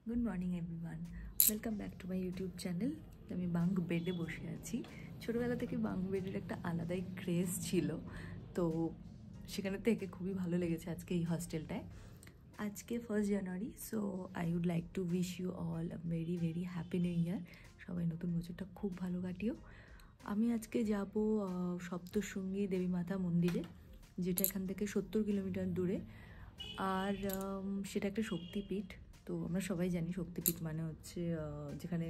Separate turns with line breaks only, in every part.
Good morning everyone, welcome back to my YouTube channel. আমি bank বেডে বসে আছি। ছোটোবেলা থেকে বাঙ্ক বেডের একটা আলাদাই ক্রেজ ছিল, তো সেখানে থেকে খুবই ভালো লেগেছে আজকে এই হস্টেলটায়। আজকে 1st January, so I would like to wish you all a very very happy new year. সবাই নতুন বছরটা খুব ভালো কাটিও। আমি আজকে যাব সপ্তশৃঙ্গী দেবী মাতা মন্দিরে, যেটা এখান থেকে 70 কিলোমিটার দূরে। আর সেটা একটা শক্তিপীঠ। তো আমরা সবাই জানি শক্তিপীঠ মানে হচ্ছে যেখানে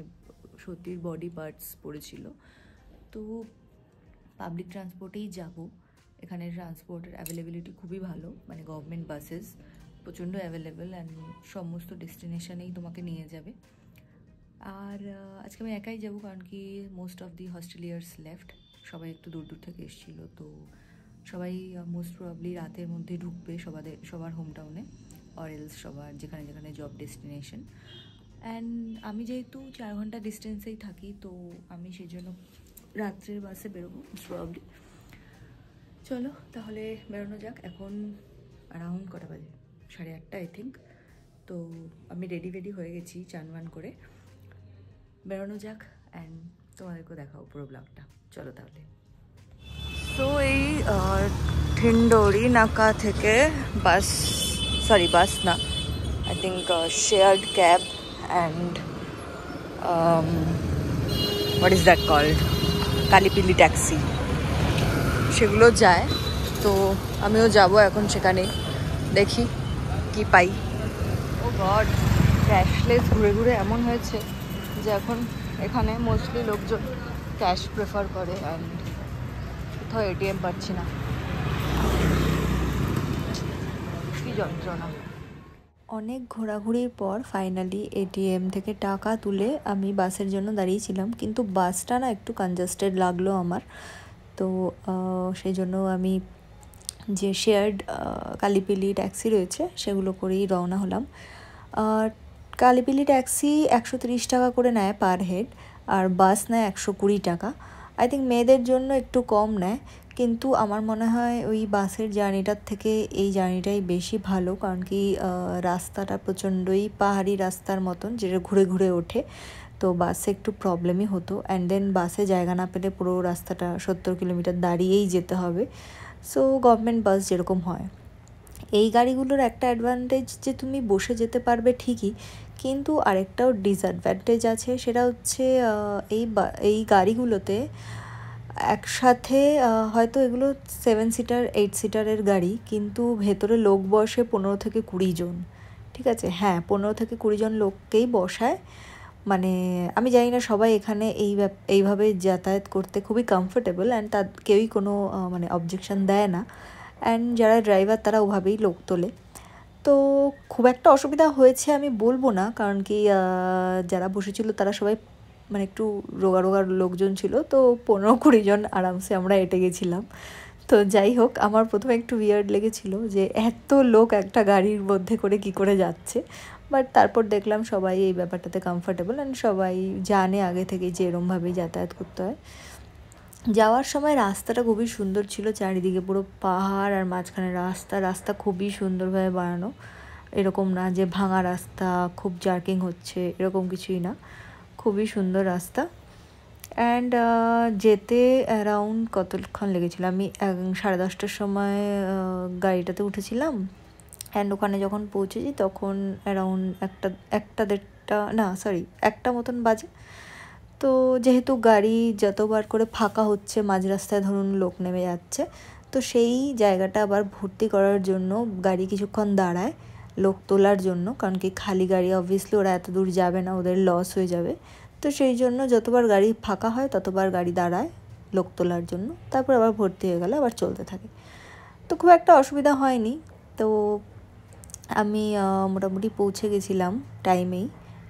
সতীর বডি পার্টস পড়েছিল। তো পাবলিক ট্রান্সপোর্টেই যাব। এখানে ট্রান্সপোর্টের অ্যাভেলেবিলিটি খুবই ভালো, মানে গভর্নমেন্ট বাসেস প্রচণ্ড অ্যাভেলেবেল অ্যান্ড সমস্ত ডেস্টিনেশনেই তোমাকে নিয়ে যাবে। আর আজকে আমি একাই যাব, কারণ কি মোস্ট অফ দি হস্টেলিয়ার্স লেফট, সবাই একটু দূর দূর থেকে এসেছিলো। তো সবাই মোস্ট প্রবাবলি রাতের মধ্যে ঢুকবে সবার হোম টাউনে, অর এলস সবার যেখানে যেখানে জব ডেস্টিনেশন। অ্যান্ড আমি যেহেতু 4 ঘন্টা ডিস্টেন্সেই থাকি, তো আমি সেই জন্য রাত্রের বাসে বেরোবো মোস্ট প্রবাবলি। চলো তাহলে বেরোনো যাক। এখন অ্যারাউন্ড কটা বাজে? 8:30 আই থিঙ্ক। তো আমি রেডি হয়ে গেছি চান করে। বেরোনো যাক অ্যান্ড তোমাদেরকেও দেখাও পুরো ব্লগটা। চলো তাহলে। তো এই ঢিন্ডোরি নাকা থেকে বাস না, I think shared cab and what is that called, kaalipeeli taxi, সেগুলো যায়। তো আমিও যাব এখন সেখানে, দেখি কি পাই। ও গড, ক্যাশলেস ঘুরে ঘুরে এমন হয়েছে যে এখন এখানে মোস্টলি লোকজন ক্যাশ প্রেফার করে, অ্যান্ড কোথাও এটিএম পাচ্ছি না, কি যন্ত্রণা। অনেক ঘোরাঘুরির পর ফাইনালি এটিএম থেকে টাকা তুলে আমি বাসের জন্য দাঁড়িয়েছিলাম, কিন্তু বাসটা না একটু কনজাস্টেড লাগলো আমার। তো সেই জন্য আমি যে শেয়ার্ড কালিপিলি ট্যাক্সি রয়েছে সেগুলো করেই রওনা হলাম। কালিপিলি ট্যাক্সি 130 টাকা করে নেয় পার হেড, আর বাস নেয় 120 টাকা। আই থিঙ্ক মেয়েদের জন্য একটু কম নেয়, কিন্তু আমার মনে হয় ওই বাসের জার্নিটার থেকে এই জার্নিটাই বেশি ভালো, কারণ কি রাস্তাটা প্রচণ্ডই পাহাড়ি রাস্তার মতন, যেটা ঘুরে ঘুরে ওঠে। তো বাসে একটু প্রবলেমই হতো, অ্যান্ড দেন বাসে জায়গা না পেলে পুরো রাস্তাটা 70 কিলোমিটার দাঁড়িয়েই যেতে হবে। সো গভর্নমেন্ট বাস যেরকম হয়, এই গাড়িগুলোর একটা অ্যাডভান্টেজ যে তুমি বসে যেতে পারবে ঠিকই, কিন্তু আরেকটাও ডিসঅ্যাডভান্টেজ আছে, সেটা হচ্ছে এই গাড়িগুলোতে একসাথে হয়তো এগুলো 7 সিটার 8 সিটারের গাড়ি, কিন্তু ভেতরে লোক বসে 15 থেকে 20 জন। ঠিক আছে, হ্যাঁ 15 থেকে 20 জন লোককেই বসায়। মানে আমি জানি না সবাই এখানে এইভাবে যাতায়াত করতে খুবই কমফোর্টেবল, অ্যান্ড তার কেউই কোনো মানে অবজেকশন দেয় না, অ্যান্ড যারা ড্রাইভার তারা ওভাবেই লোক তোলে। তো খুব একটা অসুবিধা হয়েছে আমি বলবো না, কারণ কি যারা বসেছিল তারা সবাই মানে একটু রোগা লোকজন ছিল, তো 15-20 জন আরামসে আমরা এঁটে গেছিলাম। তো যাই হোক, আমার প্রথমে একটু উইয়ার্ড লেগেছিল যে এত লোক একটা গাড়ির মধ্যে করে কি করে যাচ্ছে, বাট তারপর দেখলাম সবাই এই ব্যাপারটাতে কমফর্টেবল, অ্যান্ড সবাই জানে আগে থেকে যে এরমভাবেই যাতায়াত করতে হয়। যাওয়ার সময় রাস্তাটা খুবই সুন্দর ছিল, চারিদিকে পুরো পাহাড় আর মাঝখানে রাস্তা খুবই সুন্দরভাবে বানানো, এরকম না যে ভাঙা রাস্তা খুব জার্কিং হচ্ছে, এরকম কিছুই না, খুবই সুন্দর রাস্তা। অ্যান্ড যেতে অ্যারাউন্ড কতক্ষণ লেগেছিল, আমি 10:30টার সময় গাড়িটাতে উঠেছিলাম, অ্যান্ড ওখানে যখন পৌঁছেছি তখন অ্যারাউন্ড একটা মতন বাজে। তো যেহেতু গাড়ি যতবার করে ফাঁকা হচ্ছে মাঝ রাস্তায় ধরুন লোক নেমে যাচ্ছে, তো সেই জায়গাটা আবার ভর্তি করার জন্য গাড়ি কিছুক্ষণ দাঁড়ায় লোক তোলার জন্য, কারণ কি খালি গাড়ি অবভিয়াসলি ওরা এত দূর যাবে না, ওদের লস হয়ে যাবে। তো সেই জন্য যতবার গাড়ি ফাঁকা হয় ততবার গাড়ি দাঁড়ায় লোক তোলার জন্য, তারপর আবার ভর্তি হয়ে গেলে আবার চলতে থাকে। তো খুব একটা অসুবিধা হয়নি। তো আমি মোটামুটি পৌঁছে গেছিলাম টাইমেই।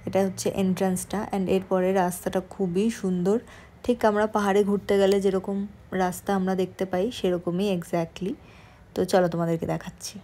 এটা হচ্ছে এন্ট্রান্সটা, অ্যান্ড এরপরে রাস্তাটা খুবই সুন্দর, ঠিক আমরা পাহাড়ে ঘুরতে গেলে যেরকম রাস্তা আমরা দেখতে পাই সেরকমই এক্স্যাক্টলি। তো চলো তোমাদেরকে দেখাচ্ছি।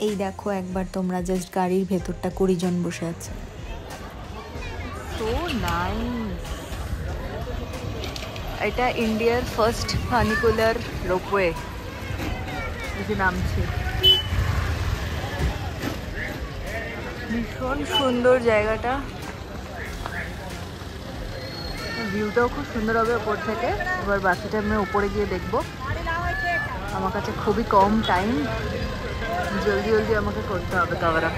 এই দেখো একবার তোমরা জাস্ট গাড়ির ভেতরটা 20 জন বসে আছে। So nice. এটা ইন্ডিয়ার ফার্স্ট ফানিকুলার রোপওয়ে, এই নামছে। ভীষণ সুন্দর জায়গাটা, ভিউটাও খুব সুন্দর হবে ওপর থেকে। এবার বাকিটা আমি উপরে গিয়ে দেখবো। আমার কাছে খুবই কম টাইম, জলদি জলদি আমাকে করতে হবে কভার আপ।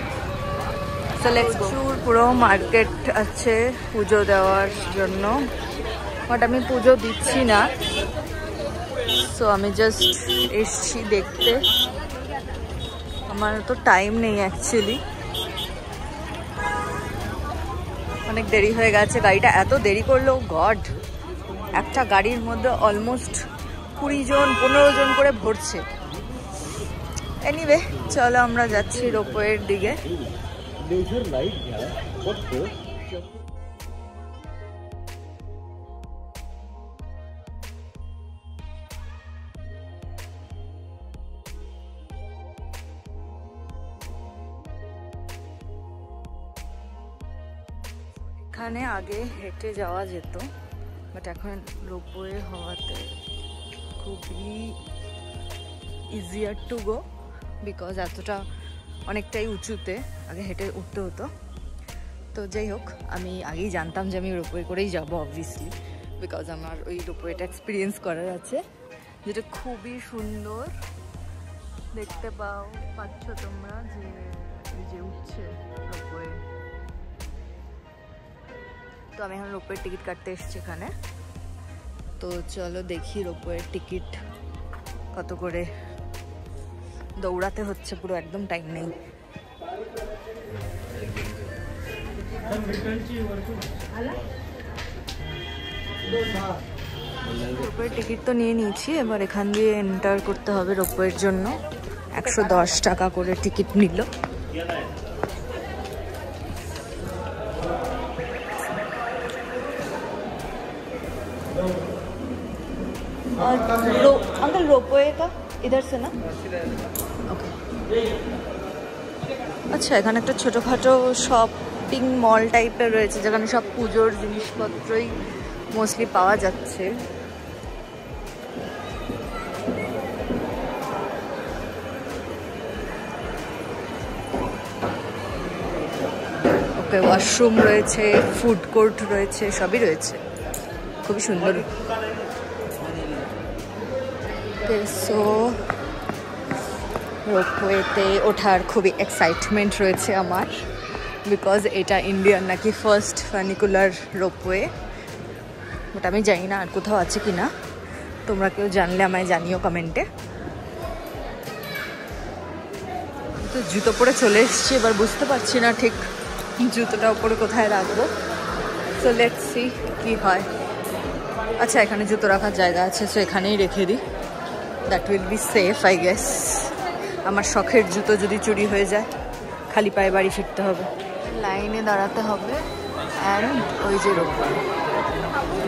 প্রচুর পুরো মার্কেট আছে পুজো দেওয়ার জন্য, বাট আমি পুজো দিচ্ছি না। সো আমি জাস্ট এসছি দেখতে, আমার তো টাইম নেই অ্যাকচুয়ালি। অনেক দেরি হয়ে গেছে, গাড়িটা এত দেরি করলো গড। একটা গাড়ির মধ্যে অলমোস্ট 20 জন 15 জন করে ভরছে। এনিওয়ে চলো আমরা যাচ্ছি রোপওয়ের দিকে। এখানে আগে হেঁটে যাওয়া যেত, বাট এখন রোপওয়ে হওয়াতে খুবই ইজিয়ার টু গো, বিকজ এতটা অনেকটাই উঁচুতে, আগে হেঁটে উঠতে হতো। তো যাই হোক, আমি আগেই জানতাম যে আমি রোপওয়ে করেই যাবো অবভিয়াসলি, বিকজ আমার ওই রোপওয়েটা এক্সপিরিয়েন্স করার আছে, যেটা খুবই সুন্দর। দেখতে পাচ্ছ তোমরা যে উঠছে রোপওয়ে। তো আমি এখন রোপওয়ের টিকিট কাটতে এসেছি এখানে। তো চলো দেখি রোপওয়ের টিকিট কত করে। দৌড়াতে হচ্ছে পুরো, একদম টাইম নেই। রোপওয়ের টিকিট তো নিয়ে নিয়েছি, এবার এখান দিয়ে এন্টার করতে হবে রোপওয়ের জন্য। 110 টাকা করে টিকিট নিল। अंकल रोपवे का इधर से ना? ओके। আচ্ছা, এখানে একটা ছোটোখাটো শপিং মল টাইপের রয়েছে, যেখানে সব পুজোর জিনিসপত্রই মোস্টলি পাওয়া যাচ্ছে। ওকে, ওয়াশরুম রয়েছে, ফুড কোর্ট রয়েছে, সবই রয়েছে, খুবই সুন্দর। সো রোপওয়েতে ওঠার খুবই এক্সাইটমেন্ট রয়েছে আমার, বিকজ এটা ইন্ডিয়ার নাকি ফার্স্ট ফানিকুলার রোপওয়ে। বাট আমি জানি না আর কোথাও আছে কি না, তোমরা কেউ জানলে আমায় জানিও কমেন্টে। তো জুতো পরে চলে এসেছি, এবার বুঝতে পারছি না ঠিক জুতোটা ওপরে কোথায় রাখবো। সো লেটস সি কি হয়। আচ্ছা, এখানে জুতো রাখার জায়গা আছে, সো এখানেই রেখে দিই, that will be safe I guess. আমার শখের জুতো যদি চুরি হয়ে যায়, খালি পায়ে বাড়ি ফিরতে হবে। লাইনে দাঁড়াতে হবে, অ্যান্ড ওই যে রোপওয়ে,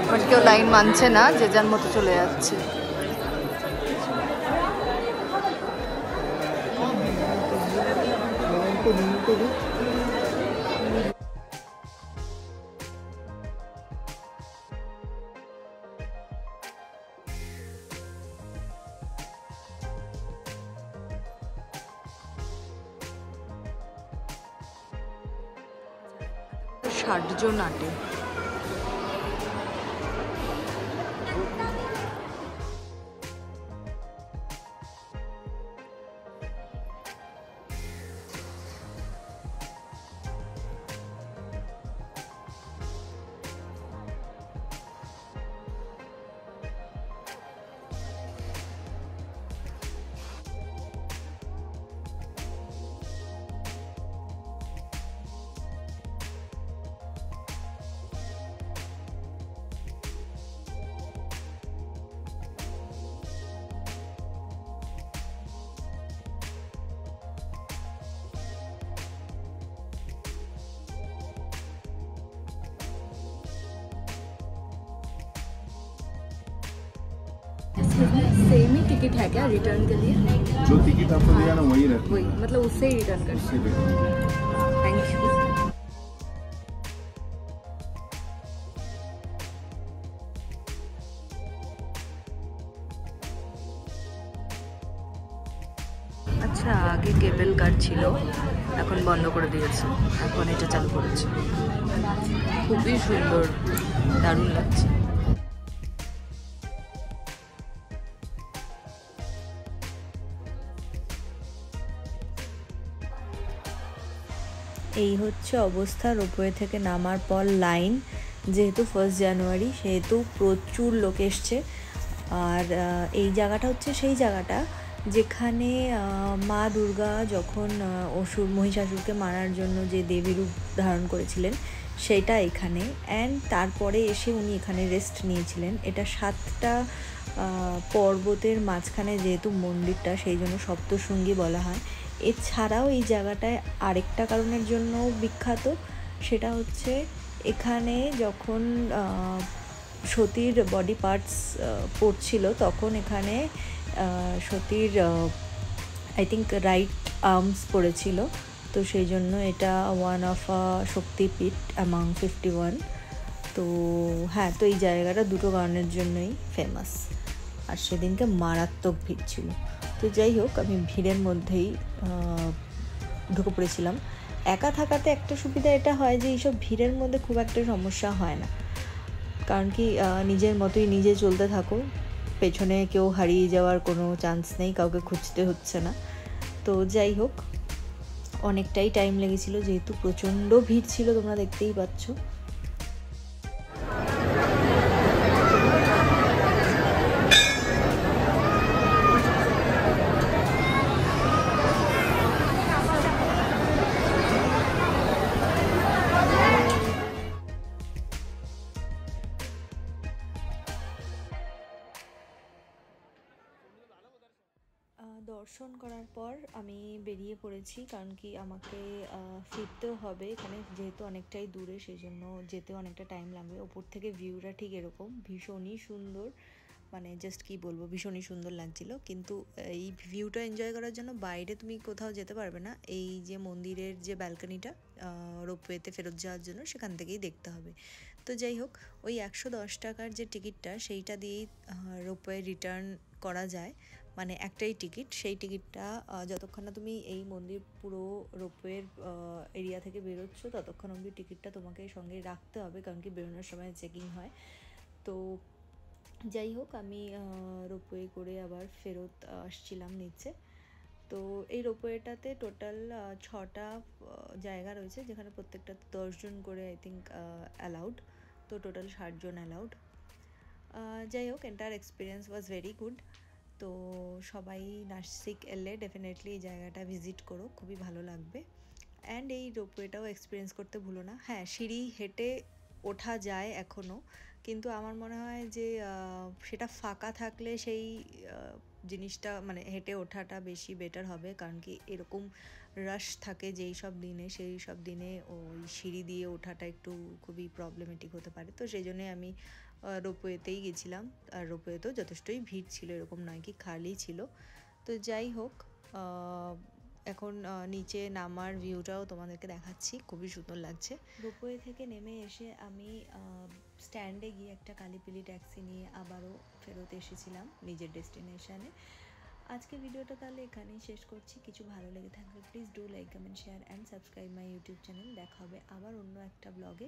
বাট কেউ লাইন মানছে না, যে যার মতো চলে যাচ্ছে। ষাট জন আটে। सेम ही टिकट है क्या रिटर्न के लिए?
जो टिकट आपको दिया ना वही रहती है,
वही मतलब उससे ही रिटर्न कर। Thank you. আচ্ছা, আগে কেবল কার ছিল, এখন বন্ধ করে দিয়েছে, এখন এটা চালু করেছে। খুবই সুন্দর, দারুণ লাগছে। এই হচ্ছে অবস্থা রোপওয়ে থেকে নামার পর লাইন। যেহেতু 1 জানুয়ারি সেহেতু প্রচুর লোক এসছে। আর এই জায়গাটা হচ্ছে সেই জায়গাটা যেখানে মা দুর্গা যখন অসুর মহিষাসুরকে মারার জন্য যে দেবী রূপ ধারণ করেছিলেন সেটা এখানে। অ্যান্ড তারপরে এসে উনি এখানে রেস্ট নিয়েছিলেন। এটা 7টা পর্বতের মাঝখানে যেহেতু মন্দিরটা, সেই জন্য সপ্তশৃঙ্গী বলা হয়। এছাড়াও এই জায়গাটায় আরেকটা কারণের জন্য বিখ্যাত, সেটা হচ্ছে এখানে যখন সতীর বডি পার্টস পড়ছিল তখন এখানে সতীর আই থিঙ্ক রাইট আর্মস পড়েছিল, তো সেই জন্য এটা ওয়ান অফ শক্তিপীঠ অ্যামাং 51। তো হ্যাঁ, তো এই জায়গাটা দুটো কারণের জন্যই ফেমাস। আর সেদিনকে মারাত্মক ভিড় ছিল। তো যাই হোক, আমি ভিড়ের মধ্যেই ঢুকে পড়েছিলাম। একা থাকাতে একটা সুবিধা এটা হয় যে এইসব ভিড়ের মধ্যে খুব একটা সমস্যা হয় না, কারণ কি নিজের মতোই নিজে চলতে থাকো, পেছনে কেউ হারিয়ে যাওয়ার কোনো চান্স নেই, কাউকে খুঁজতে হচ্ছে না। তো যাই হোক, অনেকটাই টাইম লেগেছিল যেহেতু প্রচণ্ড ভিড় ছিল, তোমরা দেখতেই পাচ্ছ। দর্শন করার পর আমি বেরিয়ে পড়েছি, কারণ কি আমাকে ফিরতেও হবে। এখানে যেহেতু অনেকটাই দূরে, সেই জন্য যেতে অনেকটা টাইম লাগবে। ওপর থেকে ভিউটা ঠিক এরকম, ভীষণই সুন্দর, মানে জাস্ট কি বলবো, ভীষণই সুন্দর লাগছিল। কিন্তু এই ভিউটা এনজয় করার জন্য বাইরে তুমি কোথাও যেতে পারবে না। এই যে মন্দিরের যে ব্যালকনিটা রোপওয়েতে ফেরত যাওয়ার জন্য, সেখান থেকেই দেখতে হবে। তো যাই হোক, ওই 110 টাকার যে টিকিটটা, সেইটা দিয়েই রোপওয়ে রিটার্ন করা যায়। মানে একটাই টিকিট, সেই টিকিটটা যতক্ষণ না তুমি এই মন্দির পুরো রোপওয়ের এরিয়া থেকে বেরোচ্ছ ততক্ষণ অবধি টিকিটটা তোমাকে সঙ্গে রাখতে হবে, কারণ কি বেরোনোর সময় চেকিং হয়। তো যাই হোক, আমি রোপওয়ে করে আবার ফেরত আসছিলাম নিচে। তো এই রোপওয়েটাতে টোটাল 6টা জায়গা রয়েছে, যেখানে প্রত্যেকটাতে 10 জন করে আই থিঙ্ক অ্যালাউড। তো টোটাল 60 জন অ্যালাউড। যাই হোক, entire experience was very good. তো সবাই নাসিক এলে ডেফিনেটলি এই জায়গাটা ভিজিট করো, খুবই ভালো লাগবে। অ্যান্ড এই রোপওয়েটাও এক্সপিরিয়েন্স করতে ভুলো না। হ্যাঁ, সিঁড়ি হেঁটে ওঠা যায় এখনও, কিন্তু আমার মনে হয় যে সেটা ফাঁকা থাকলে সেই জিনিসটা মানে হেঁটে ওঠাটা বেশি বেটার হবে, কারণ কি এরকম রাশ থাকে যেই সব দিনে, সেই সব দিনে ওই সিঁড়ি দিয়ে ওঠাটা একটু খুবই প্রবলেমেটিক হতে পারে। তো সেই জন্যে আমি রোপওয়েতেই গেছিলাম। আর রোপওয়েতেও যথেষ্টই ভিড় ছিল, এরকম নয় কি খালি ছিল। তো যাই হোক, এখন নিচে নামার ভিউটাও তোমাদেরকে দেখাচ্ছি, খুবই সুন্দর লাগছে। রোপওয়ে থেকে নেমে এসে আমি স্ট্যান্ডে গিয়ে একটা কালীপিলি ট্যাক্সি নিয়ে আবারও ফেরত এসেছিলাম নিজের ডেস্টিনেশানে। আজকে ভিডিওটা তাহলে এখানেই শেষ করছি। কিছু ভালো লেগে থাকলে please do like, comment, share and subscribe my YouTube channel. দেখা হবে আবার অন্য একটা ব্লগে।